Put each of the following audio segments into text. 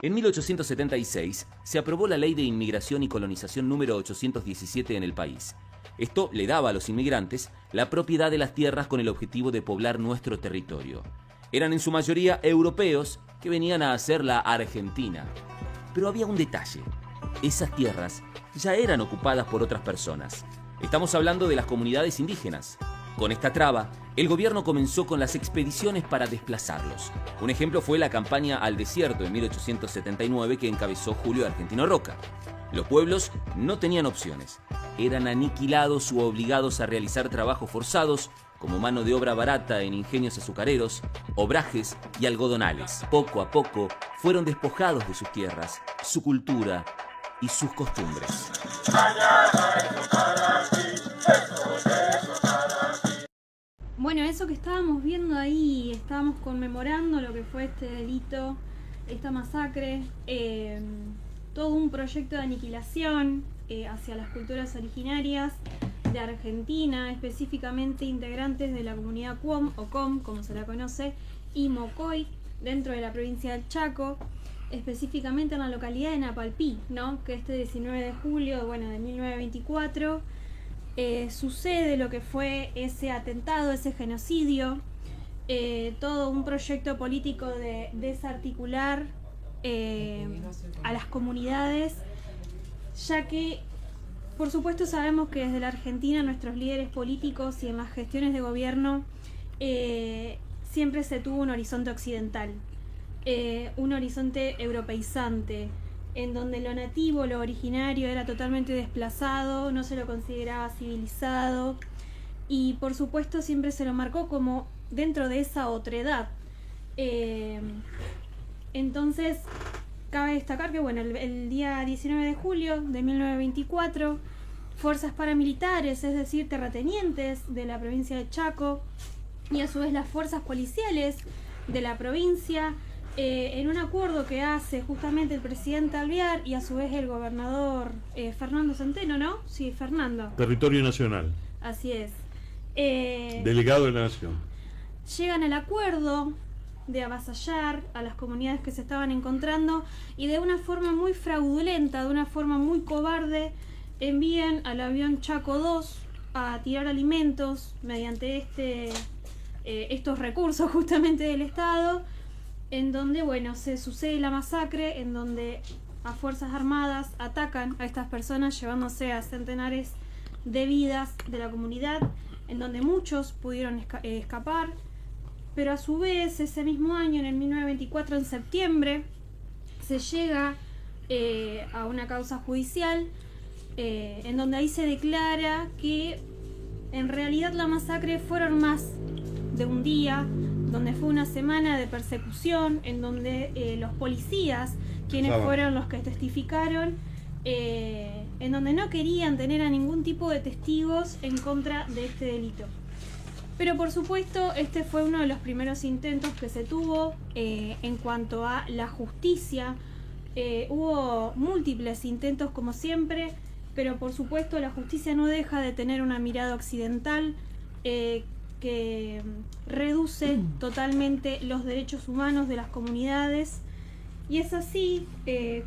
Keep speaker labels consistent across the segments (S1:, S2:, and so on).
S1: En 1876 se aprobó la Ley de Inmigración y Colonización número 817 en el país. Esto le daba a los inmigrantes la propiedad de las tierras con el objetivo de poblar nuestro territorio. Eran en su mayoría europeos que venían a hacer la Argentina. Pero había un detalle: esas tierras ya eran ocupadas por otras personas. Estamos hablando de las comunidades indígenas. Con esta traba, el gobierno comenzó con las expediciones para desplazarlos. Un ejemplo fue la campaña al desierto en 1879 que encabezó Julio Argentino Roca. Los pueblos no tenían opciones. Eran aniquilados u obligados a realizar trabajos forzados, como mano de obra barata en ingenios azucareros, obrajes y algodonales. Poco a poco fueron despojados de sus tierras, su cultura y sus costumbres.
S2: Bueno, eso que estábamos viendo ahí, estábamos conmemorando lo que fue este delito, esta masacre, todo un proyecto de aniquilación hacia las culturas originarias de Argentina, específicamente integrantes de la comunidad Cuom, o Com, como se la conoce, y Mocoy, dentro de la provincia del Chaco, específicamente en la localidad de Napalpí, ¿no? Que este 19 de julio, bueno, de 1924, sucede lo que fue ese atentado, ese genocidio, todo un proyecto político de desarticular a las comunidades, ya que por supuesto sabemos que desde la Argentina nuestros líderes políticos y en las gestiones de gobierno siempre se tuvo un horizonte occidental, un horizonte europeizante, en donde lo nativo, lo originario era totalmente desplazado, no se lo consideraba civilizado y por supuesto siempre se lo marcó como dentro de esa otredad. Entonces cabe destacar que bueno, el día 19 de julio de 1924, fuerzas paramilitares, es decir, terratenientes de la provincia de Chaco y a su vez las fuerzas policiales de la provincia, en un acuerdo que hace justamente el presidente Alvear y a su vez el gobernador Fernando Centeno, ¿no? Sí, Fernando.
S3: Territorio nacional.
S2: Así es.
S3: Delegado de la Nación.
S2: Llegan al acuerdo de avasallar a las comunidades que se estaban encontrando y de una forma muy fraudulenta, de una forma muy cobarde, envían al avión Chaco 2 a tirar alimentos mediante estos recursos justamente del Estado, en donde, bueno, se sucede la masacre, en donde a fuerzas armadas atacan a estas personas, llevándose a centenares de vidas de la comunidad, en donde muchos pudieron escapar, pero a su vez, ese mismo año, en el 1924, en septiembre, se llega a una causa judicial, en donde ahí se declara que en realidad la masacre fueron más de un día, donde fue una semana de persecución, en donde los policías, quienes fueron los que testificaron, en donde no querían tener a ningún tipo de testigos en contra de este delito. Pero por supuesto, este fue uno de los primeros intentos que se tuvo en cuanto a la justicia. Hubo múltiples intentos como siempre, pero por supuesto la justicia no deja de tener una mirada occidental que reduce totalmente los derechos humanos de las comunidades, y es así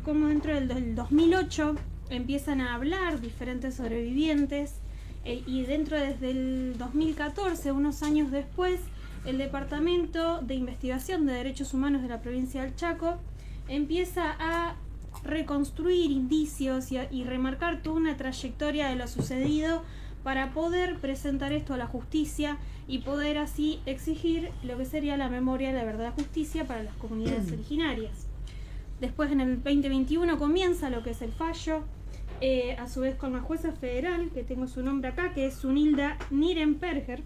S2: como dentro del 2008 empiezan a hablar diferentes sobrevivientes, y dentro desde el 2014, unos años después, el Departamento de Investigación de Derechos Humanos de la provincia del Chaco empieza a reconstruir indicios y remarcar toda una trayectoria de lo sucedido para poder presentar esto a la justicia y poder así exigir lo que sería la memoria, la verdad, la justicia para las comunidades originarias. Después, en el 2021, comienza lo que es el fallo, a su vez con la jueza federal, que tengo su nombre acá, que es Zunilda Nirenberger,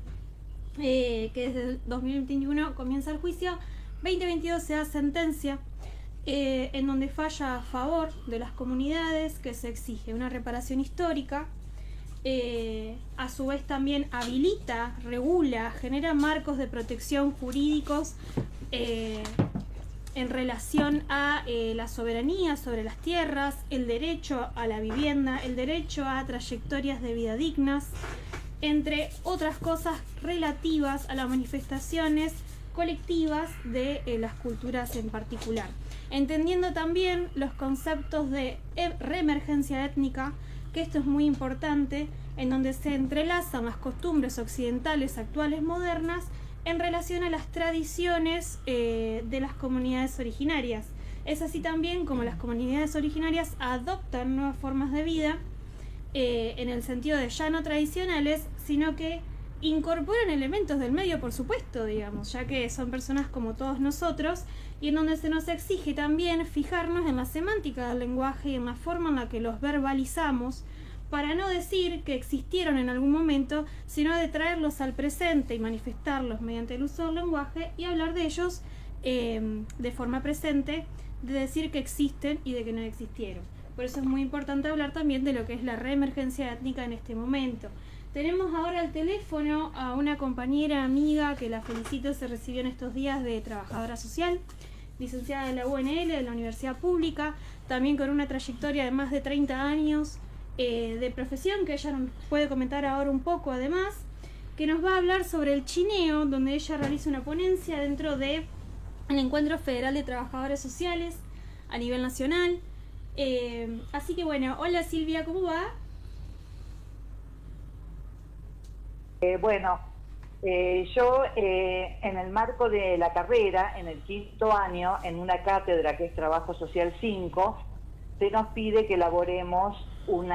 S2: que desde el 2021 comienza el juicio. 2022 se da sentencia, en donde falla a favor de las comunidades, que se exige una reparación histórica. A su vez también habilita, regula, genera marcos de protección jurídicos en relación a la soberanía sobre las tierras, el derecho a la vivienda, el derecho a trayectorias de vida dignas, entre otras cosas relativas a las manifestaciones colectivas de las culturas en particular. entendiendo también los conceptos de reemergencia étnica, que esto es muy importante, en donde se entrelazan las costumbres occidentales actuales modernas en relación a las tradiciones de las comunidades originarias. Es así también como las comunidades originarias adoptan nuevas formas de vida en el sentido de ya no tradicionales, sino que incorporan elementos del medio, por supuesto, digamos, ya que son personas como todos nosotros, y en donde se nos exige también fijarnos en la semántica del lenguaje y en la forma en la que los verbalizamos, para no decir que existieron en algún momento, sino de traerlos al presente y manifestarlos mediante el uso del lenguaje y hablar de ellos de forma presente, de decir que existen y de que no existieron. Por eso es muy importante hablar también de lo que es la reemergencia étnica en este momento. Tenemos ahora al teléfono a una compañera amiga que la felicito, se recibió en estos días de trabajadora social, licenciada de la UNL, de la Universidad Pública, también con una trayectoria de más de 30 años de profesión, que ella nos puede comentar ahora un poco además, que nos va a hablar sobre el chineo, donde ella realiza una ponencia dentro del Encuentro Federal de Trabajadores Sociales a nivel nacional. Así que bueno, hola Silvia, ¿cómo va?
S4: Yo en el marco de la carrera, en el 5º año, en una cátedra que es Trabajo Social 5, se nos pide que elaboremos un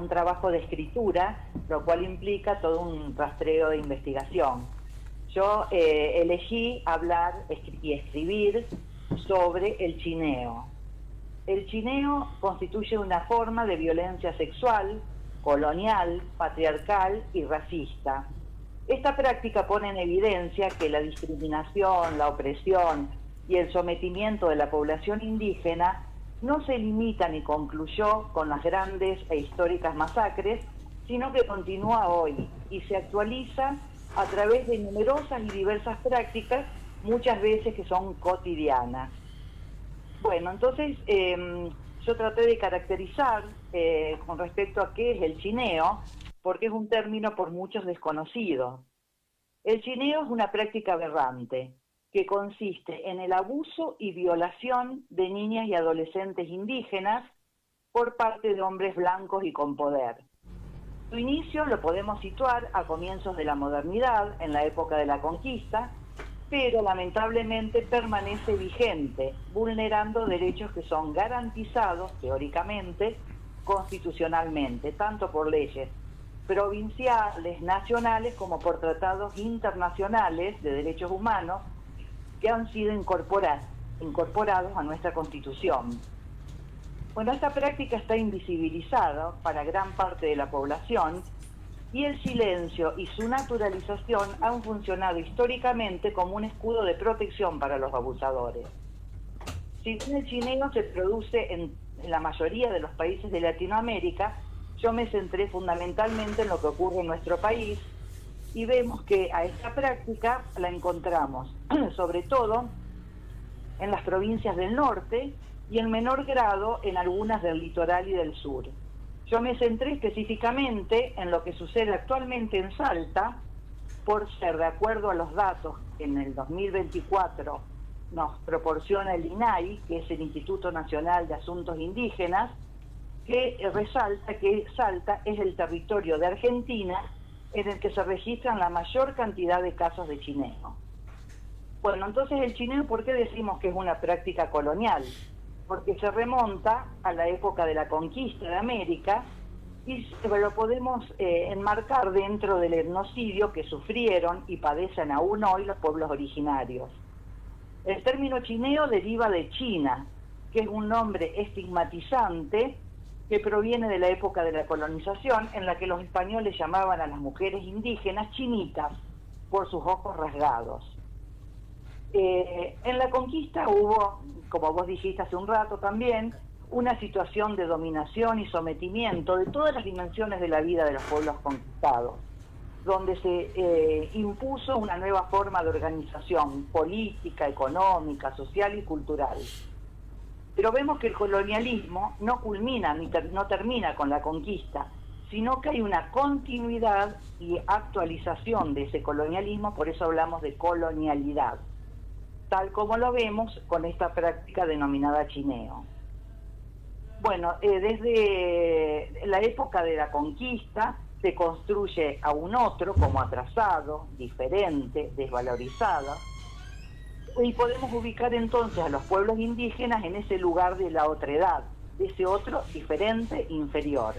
S4: trabajo de escritura, lo cual implica todo un rastreo de investigación. Yo elegí hablar y escribir sobre el chineo. El chineo constituye una forma de violencia sexual, colonial, patriarcal y racista. Esta práctica pone en evidencia que la discriminación, la opresión y el sometimiento de la población indígena no se limita ni concluyó con las grandes e históricas masacres, sino que continúa hoy y se actualiza a través de numerosas y diversas prácticas, muchas veces que son cotidianas. Bueno, entonces yo traté de caracterizar con respecto a qué es el chineo, porque es un término por muchos desconocido. El chineo es una práctica aberrante que consiste en el abuso y violación de niñas y adolescentes indígenas por parte de hombres blancos y con poder. Su inicio lo podemos situar a comienzos de la modernidad, en la época de la conquista, pero lamentablemente permanece vigente, vulnerando derechos que son garantizados, teóricamente, constitucionalmente, tanto por leyes provinciales, nacionales, como por tratados internacionales de derechos humanos que han sido incorporados a nuestra Constitución. Bueno, esta práctica está invisibilizada para gran parte de la población y el silencio y su naturalización han funcionado históricamente como un escudo de protección para los abusadores. Si bien el chineo se produce en la mayoría de los países de Latinoamérica, yo me centré fundamentalmente en lo que ocurre en nuestro país y vemos que a esta práctica la encontramos sobre todo en las provincias del norte y en menor grado en algunas del litoral y del sur. Yo me centré específicamente en lo que sucede actualmente en Salta, por ser, de acuerdo a los datos que en el 2024 nos proporciona el INAI, que es el Instituto Nacional de Asuntos Indígenas, que resalta que Salta es el territorio de Argentina en el que se registran la mayor cantidad de casos de chineo. Bueno, entonces el chineo, ¿por qué decimos que es una práctica colonial? Porque se remonta a la época de la conquista de América y lo podemos enmarcar dentro del etnocidio que sufrieron y padecen aún hoy los pueblos originarios. El término chineo deriva de China, que es un nombre estigmatizante que proviene de la época de la colonización, en la que los españoles llamaban a las mujeres indígenas chinitas por sus ojos rasgados. En la conquista hubo, como vos dijiste hace un rato también, una situación de dominación y sometimiento de todas las dimensiones de la vida de los pueblos conquistados, donde se impuso una nueva forma de organización política, económica, social y cultural. Pero vemos que el colonialismo no culmina ni no termina con la conquista, sino que hay una continuidad y actualización de ese colonialismo, por eso hablamos de colonialidad. tal como lo vemos con esta práctica denominada chineo. Bueno, desde la época de la conquista se construye a un otro como atrasado, diferente, desvalorizado, y podemos ubicar entonces a los pueblos indígenas en ese lugar de la otredad, de ese otro diferente, inferior,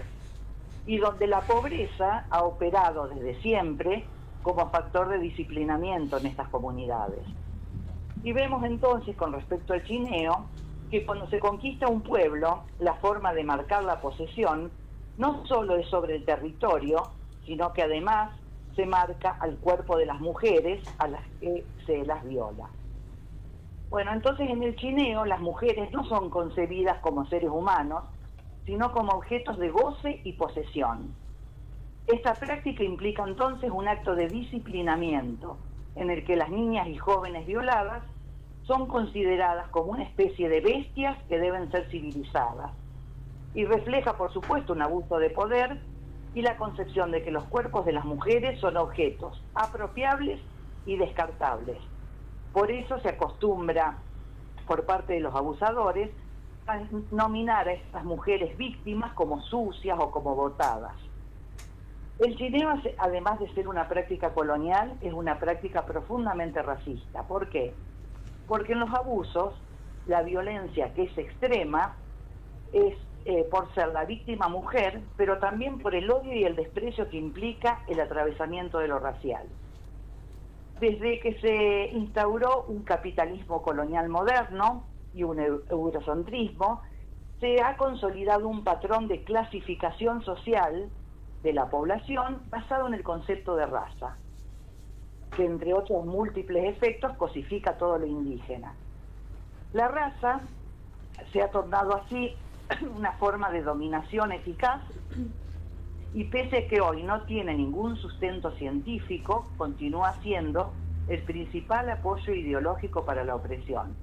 S4: y donde la pobreza ha operado desde siempre como factor de disciplinamiento en estas comunidades. Y vemos entonces, con respecto al chineo, que cuando se conquista un pueblo, la forma de marcar la posesión no solo es sobre el territorio, sino que además se marca al cuerpo de las mujeres a las que se las viola. Bueno, entonces en el chineo las mujeres no son concebidas como seres humanos, sino como objetos de goce y posesión. Esta práctica implica entonces un acto de disciplinamiento, en el que las niñas y jóvenes violadas son consideradas como una especie de bestias que deben ser civilizadas. Y refleja, por supuesto, un abuso de poder y la concepción de que los cuerpos de las mujeres son objetos apropiables y descartables. Por eso se acostumbra, por parte de los abusadores, a nominar a estas mujeres víctimas como sucias o como botadas. El chineo, además de ser una práctica colonial, es una práctica profundamente racista. ¿Por qué? Porque en los abusos, la violencia que es extrema es por ser la víctima mujer, pero también por el odio y el desprecio que implica el atravesamiento de lo racial. Desde que se instauró un capitalismo colonial moderno y un eurocentrismo, se ha consolidado un patrón de clasificación social de la población basado en el concepto de raza, que entre otros múltiples efectos cosifica todo lo indígena. La raza se ha tornado así una forma de dominación eficaz y pese a que hoy no tiene ningún sustento científico, continúa siendo el principal apoyo ideológico para la opresión.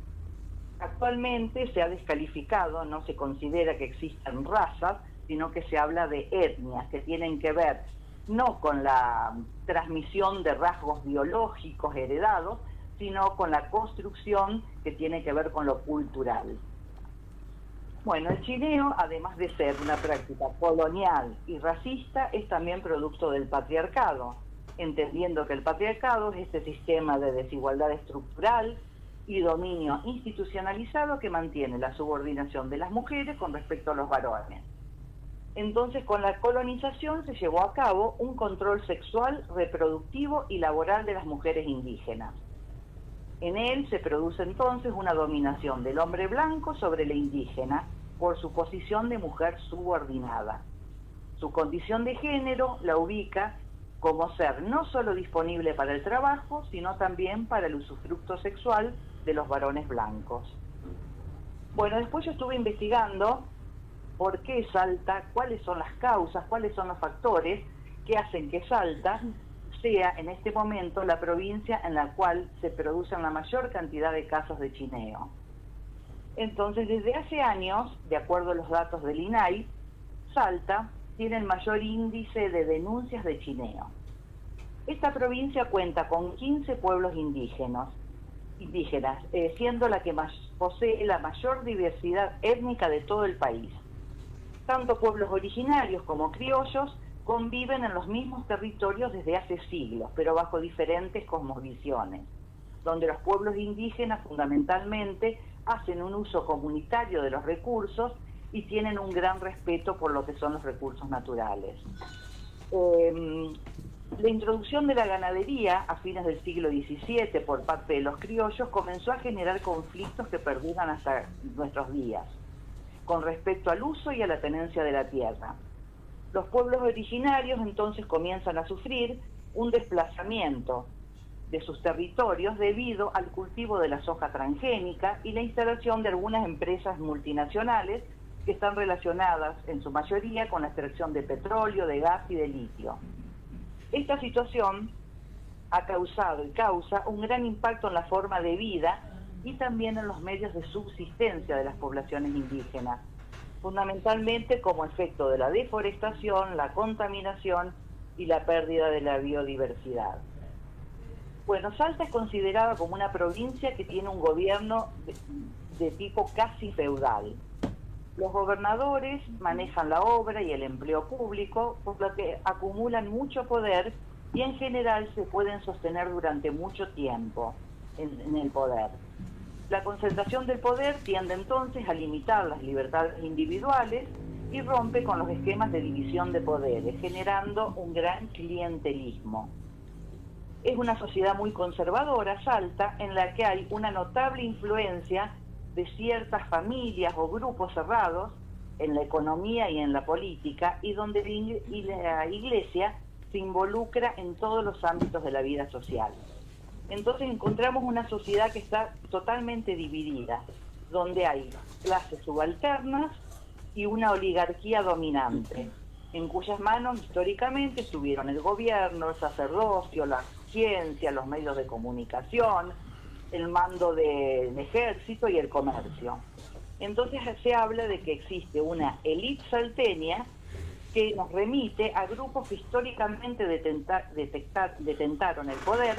S4: Actualmente se ha descalificado, no se considera que existan razas, sino que se habla de etnias, que tienen que ver no con la transmisión de rasgos biológicos heredados, sino con la construcción que tiene que ver con lo cultural. Bueno, el chineo, además de ser una práctica colonial y racista, es también producto del patriarcado, entendiendo que el patriarcado es este sistema de desigualdad estructural y dominio institucionalizado que mantiene la subordinación de las mujeres con respecto a los varones. Entonces, con la colonización se llevó a cabo un control sexual, reproductivo y laboral de las mujeres indígenas. En él se produce entonces una dominación del hombre blanco sobre la indígena por su posición de mujer subordinada. Su condición de género la ubica como ser no solo disponible para el trabajo, sino también para el usufructo sexual de los varones blancos. Bueno, después yo estuve investigando por qué Salta, cuáles son las causas, cuáles son los factores que hacen que Salta sea en este momento la provincia en la cual se producen la mayor cantidad de casos de chineo. Entonces, desde hace años, de acuerdo a los datos del INAI, Salta tiene el mayor índice de denuncias de chineo. Esta provincia cuenta con 15 pueblos indígenas, siendo la que posee la mayor diversidad étnica de todo el país. Tanto pueblos originarios como criollos conviven en los mismos territorios desde hace siglos, pero bajo diferentes cosmovisiones, donde los pueblos indígenas fundamentalmente hacen un uso comunitario de los recursos y tienen un gran respeto por lo que son los recursos naturales. La introducción de la ganadería a fines del siglo XVII por parte de los criollos comenzó a generar conflictos que perduran hasta nuestros días, con respecto al uso y a la tenencia de la tierra. Los pueblos originarios entonces comienzan a sufrir un desplazamiento de sus territorios debido al cultivo de la soja transgénica y la instalación de algunas empresas multinacionales que están relacionadas en su mayoría con la extracción de petróleo, de gas y de litio. Esta situación ha causado y causa un gran impacto en la forma de vida y también en los medios de subsistencia de las poblaciones indígenas, fundamentalmente como efecto de la deforestación, la contaminación y la pérdida de la biodiversidad. Bueno, Salta es considerada como una provincia que tiene un gobierno de tipo casi feudal. Los gobernadores manejan la obra y el empleo público, por lo que acumulan mucho poder y en general se pueden sostener durante mucho tiempo en el poder. La concentración del poder tiende entonces a limitar las libertades individuales y rompe con los esquemas de división de poderes, generando un gran clientelismo. Es una sociedad muy conservadora, Salta, en la que hay una notable influencia de ciertas familias o grupos cerrados en la economía y en la política, y donde la Iglesia se involucra en todos los ámbitos de la vida social. Entonces encontramos una sociedad que está totalmente dividida, donde hay clases subalternas y una oligarquía dominante, en cuyas manos históricamente estuvieron el gobierno, el sacerdocio, la ciencia, los medios de comunicación, el mando del ejército y el comercio. Entonces se habla de que existe una élite salteña que nos remite a grupos que históricamente detentaron el poder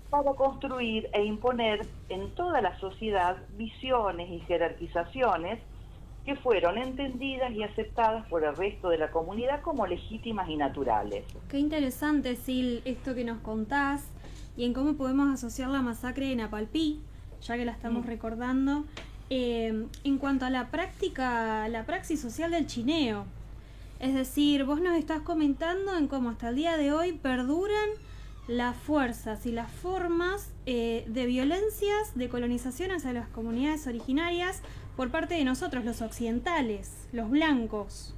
S4: para construir e imponer en toda la sociedad visiones y jerarquizaciones que fueron entendidas y aceptadas por el resto de la comunidad como legítimas y naturales.
S2: Qué interesante, Sil, esto que nos contás y en cómo podemos asociar la masacre de Napalpí, ya que la estamos recordando, en cuanto a la praxis social del chineo. Es decir, vos nos estás comentando en cómo hasta el día de hoy perduran las fuerzas y las formas de violencias, de colonización hacia las comunidades originarias por parte de nosotros, los occidentales, los blancos.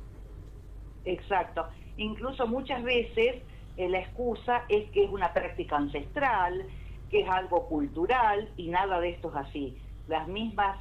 S4: Exacto. Incluso muchas veces la excusa es que es una práctica ancestral, que es algo cultural, y nada de esto es así. Las mismas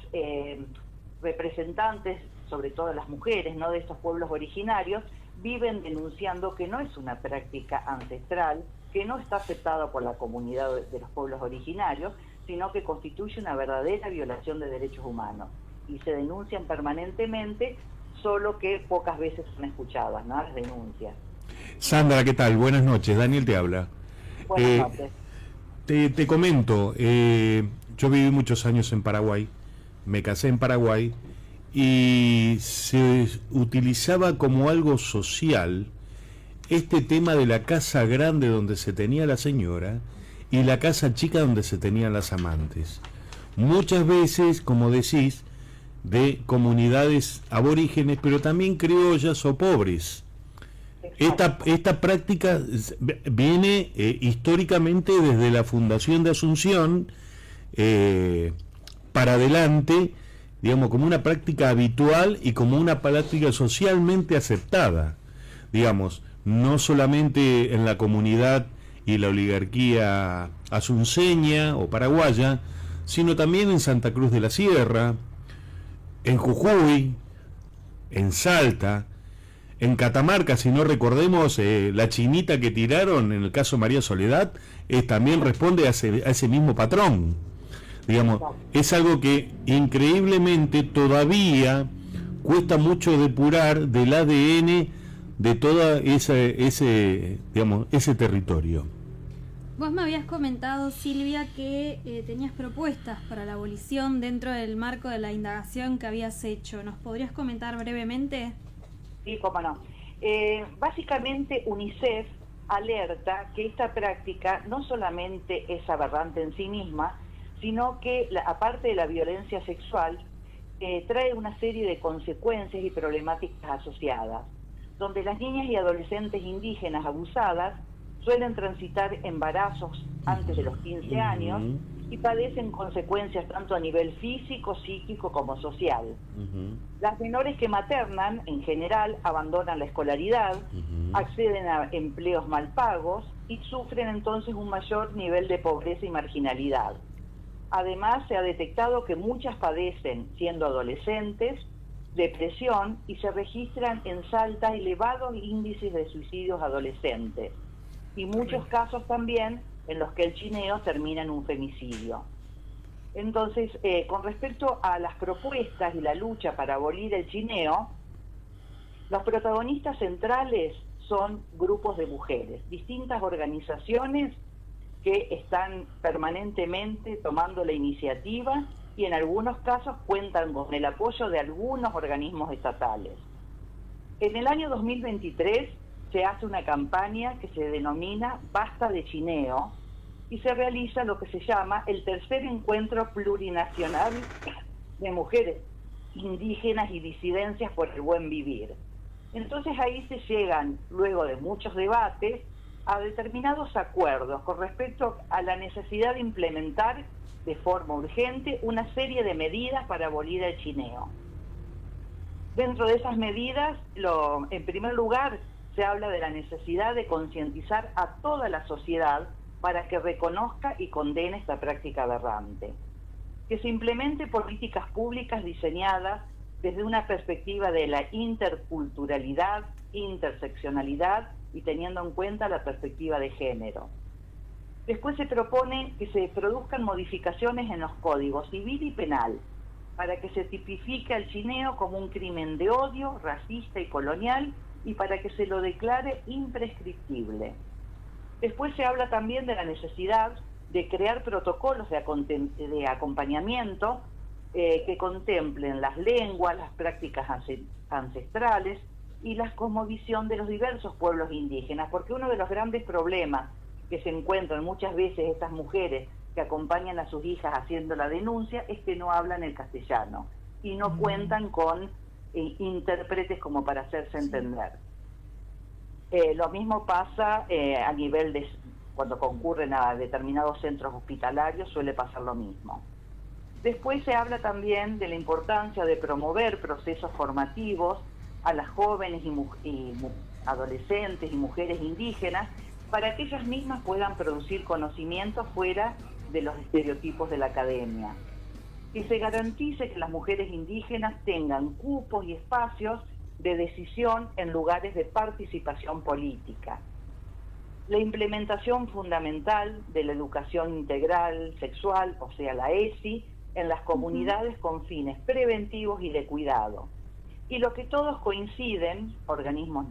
S4: representantes, sobre todo las mujeres, ¿no?, de estos pueblos originarios, viven denunciando que no es una práctica ancestral, que no está aceptada por la comunidad de los pueblos originarios, sino que constituye una verdadera violación de derechos humanos. Y se denuncian permanentemente, solo que pocas veces son escuchadas, ¿no?, las denuncias.
S3: Sandra, ¿qué tal? Buenas noches, Daniel te habla.
S4: Buenas noches.
S3: Te comento, yo viví muchos años en Paraguay, me casé en Paraguay y se utilizaba como algo social este tema de la casa grande donde se tenía la señora y la casa chica donde se tenían las amantes. Muchas veces, como decís, de comunidades aborígenes, pero también criollas o pobres. Esta práctica viene históricamente desde la fundación de Asunción para adelante, digamos, como una práctica habitual y como una práctica socialmente aceptada, digamos, no solamente en la comunidad y la oligarquía asunceña o paraguaya, sino también en Santa Cruz de la Sierra, en Jujuy, en Salta, en Catamarca. Si no recordemos, la chinita que tiraron en el caso María Soledad también responde a ese mismo patrón. Digamos, es algo que increíblemente todavía cuesta mucho depurar del ADN de todo ese territorio.
S2: Vos me habías comentado, Silvia, que tenías propuestas para la abolición dentro del marco de la indagación que habías hecho. ¿Nos podrías comentar brevemente?
S4: Sí, cómo no. Básicamente UNICEF alerta que esta práctica no solamente es aberrante en sí misma, sino que aparte de la violencia sexual, trae una serie de consecuencias y problemáticas asociadas, donde las niñas y adolescentes indígenas abusadas suelen transitar embarazos antes de los 15 años y padecen consecuencias tanto a nivel físico, psíquico como social. Las menores que maternan, en general, abandonan la escolaridad, acceden a empleos mal pagos y sufren entonces un mayor nivel de pobreza y marginalidad. Además, se ha detectado que muchas padecen, siendo adolescentes, depresión, y se registran en Salta elevados índices de suicidios adolescentes, y muchos casos también en los que el chineo termina en un femicidio. Entonces, con respecto a las propuestas y la lucha para abolir el chineo, los protagonistas centrales son grupos de mujeres, distintas organizaciones que están permanentemente tomando la iniciativa y en algunos casos cuentan con el apoyo de algunos organismos estatales. En el año 2023 se hace una campaña que se denomina Basta de Chineo y se realiza lo que se llama el tercer encuentro plurinacional de mujeres indígenas y disidencias por el buen vivir. Entonces ahí se llegan, luego de muchos debates, a determinados acuerdos con respecto a la necesidad de implementar de forma urgente una serie de medidas para abolir el chineo. Dentro de esas medidas, en primer lugar, se habla de la necesidad de concientizar a toda la sociedad para que reconozca y condene esta práctica aberrante. Que se implemente políticas públicas diseñadas desde una perspectiva de la interculturalidad, interseccionalidad y teniendo en cuenta la perspectiva de género. Después se propone que se produzcan modificaciones en los códigos civil y penal para que se tipifique al chineo como un crimen de odio, racista y colonial y para que se lo declare imprescriptible. Después se habla también de la necesidad de crear protocolos de acompañamiento que contemplen las lenguas, las prácticas ancestrales y la cosmovisión de los diversos pueblos indígenas, porque uno de los grandes problemas que se encuentran muchas veces estas mujeres que acompañan a sus hijas haciendo la denuncia es que no hablan el castellano y no cuentan con intérpretes como para hacerse entender. Lo mismo pasa a nivel de cuando concurren a determinados centros hospitalarios, suele pasar lo mismo. Después se habla también de la importancia de promover procesos formativos a las jóvenes y adolescentes y mujeres indígenas para que ellas mismas puedan producir conocimientos fuera de los estereotipos de la academia. Que se garantice que las mujeres indígenas tengan cupos y espacios de decisión en lugares de participación política. La implementación fundamental de la educación integral sexual, o sea, la ESI, en las comunidades con fines preventivos y de cuidado. Y lo que todos coinciden, organismos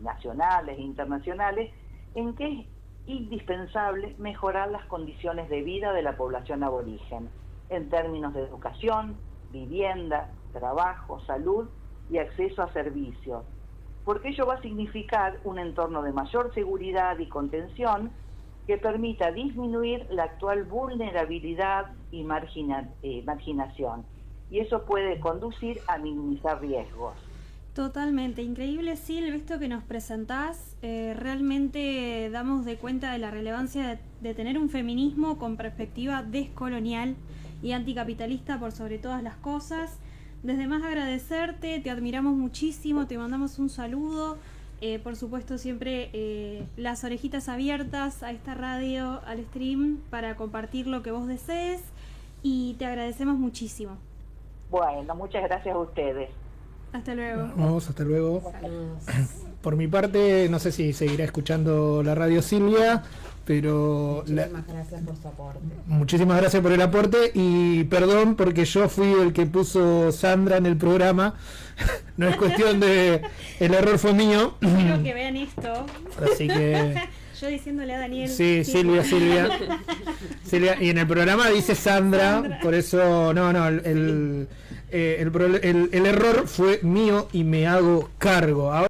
S4: nacionales e internacionales, en que es indispensable mejorar las condiciones de vida de la población aborigen, en términos de educación, vivienda, trabajo, salud y acceso a servicios, porque ello va a significar un entorno de mayor seguridad y contención que permita disminuir la actual vulnerabilidad y marginación, y eso puede conducir a minimizar riesgos.
S2: Totalmente, increíble, Sil, esto que nos presentás, realmente damos de cuenta de la relevancia de tener un feminismo con perspectiva descolonial y anticapitalista por sobre todas las cosas. Desde más agradecerte, te admiramos muchísimo, te mandamos un saludo, por supuesto siempre las orejitas abiertas a esta radio, al stream, para compartir lo que vos desees y te agradecemos muchísimo.
S4: Bueno, muchas gracias a ustedes.
S2: Hasta luego.
S5: Vamos, hasta luego.
S6: Saludos.
S5: Por mi parte, no sé si seguirá escuchando la radio Silvia, pero...
S6: Muchísimas gracias por su aporte.
S5: Muchísimas gracias por el aporte y perdón porque yo fui el que puso Sandra en el programa. No es cuestión de... El error fue mío.
S2: Quiero que vean esto.
S5: Así que...
S2: Yo diciéndole a Daniel.
S5: Sí, Silvia. Y en el programa dice Sandra. Por eso... No, el error fue mío y me hago cargo. Ahora